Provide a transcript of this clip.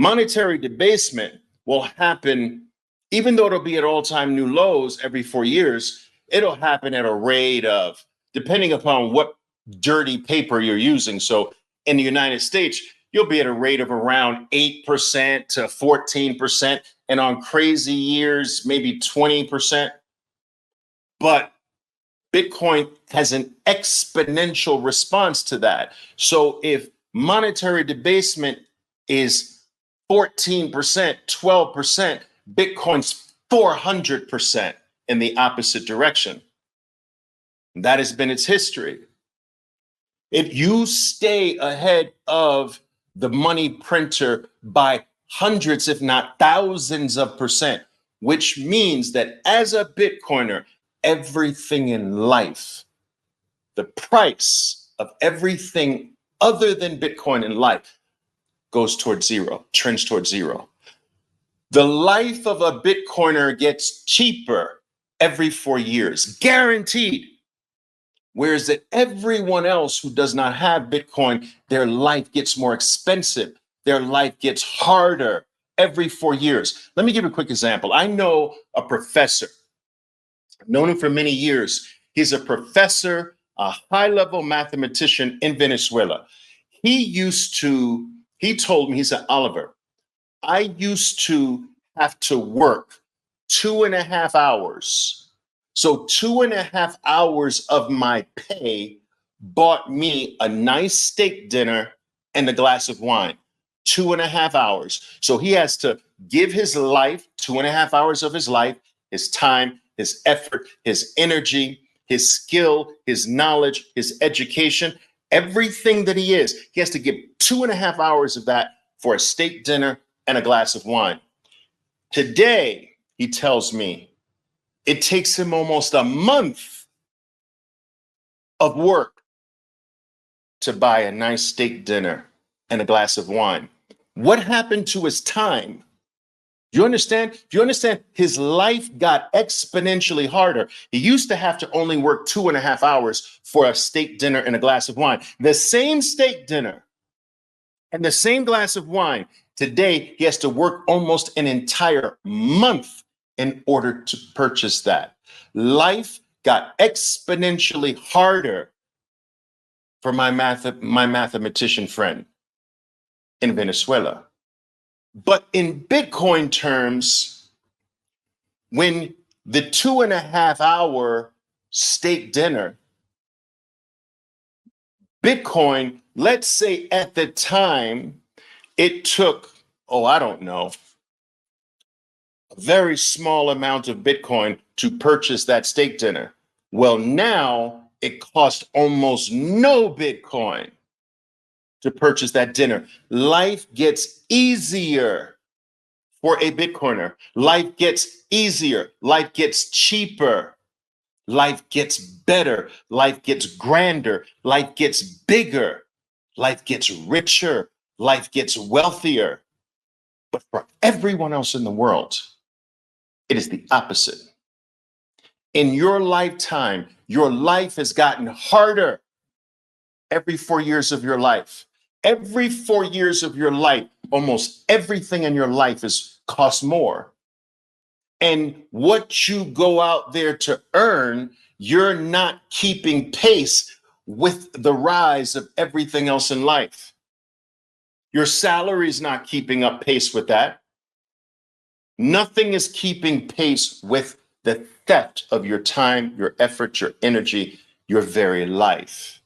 Monetary debasement will happen, even though it'll be at all-time new lows every 4 years, it'll happen at a rate of, depending upon what dirty paper you're using. So in the United States, you'll be at a rate of around 8% to 14%, and on crazy years, maybe 20%. But Bitcoin has an exponential response to that. So if monetary debasement is 14%, 12%, Bitcoin's 400% in the opposite direction. That has been its history. If you stay ahead of the money printer by hundreds, if not thousands of percent, which means that as a Bitcoiner, everything in life, the price of everything other than Bitcoin in life goes towards zero, trends towards zero. The life of a Bitcoiner gets cheaper every 4 years, guaranteed. Whereas that everyone else who does not have Bitcoin, their life gets more expensive. Their life gets harder every 4 years. Let me give you a quick example. I know a professor. I've known him for many years. He's a professor, a high-level mathematician in Venezuela. He told me, he said, Oliver, I used to have to work 2.5 hours. So 2.5 hours of my pay bought me a nice steak dinner and a glass of wine. 2.5 hours. So he has to give his life, 2.5 hours of his life, his time, his effort, his energy, his skill, his knowledge, his education, everything that he is. He has to give 2.5 hours of that for a steak dinner and a glass of wine. Today, he tells me, it takes him almost a month of work to buy a nice steak dinner and a glass of wine. What happened to his time? Do you understand? Do you understand? His life got exponentially harder. He used to have to only work 2.5 hours for a steak dinner and a glass of wine. The same steak dinner and the same glass of wine, today he has to work almost an entire month in order to purchase that. Life got exponentially harder for my mathematician friend in Venezuela. But in Bitcoin terms, when the 2.5 hour steak dinner, Bitcoin, let's say at the time, it took, I don't know, a very small amount of Bitcoin to purchase that steak dinner. Well, now it costs almost no Bitcoin to purchase that dinner. Life gets easier for a Bitcoiner. Life gets easier. Life gets cheaper. Life gets better. Life gets grander. Life gets bigger. Life gets richer. Life gets wealthier. But for everyone else in the world, it is the opposite. In your lifetime, your life has gotten harder every 4 years of your life. Every 4 years of your life, almost everything in your life costs more. And what you go out there to earn, you're not keeping pace with the rise of everything else in life. Your salary is not keeping up pace with that. Nothing is keeping pace with the theft of your time, your effort, your energy, your very life.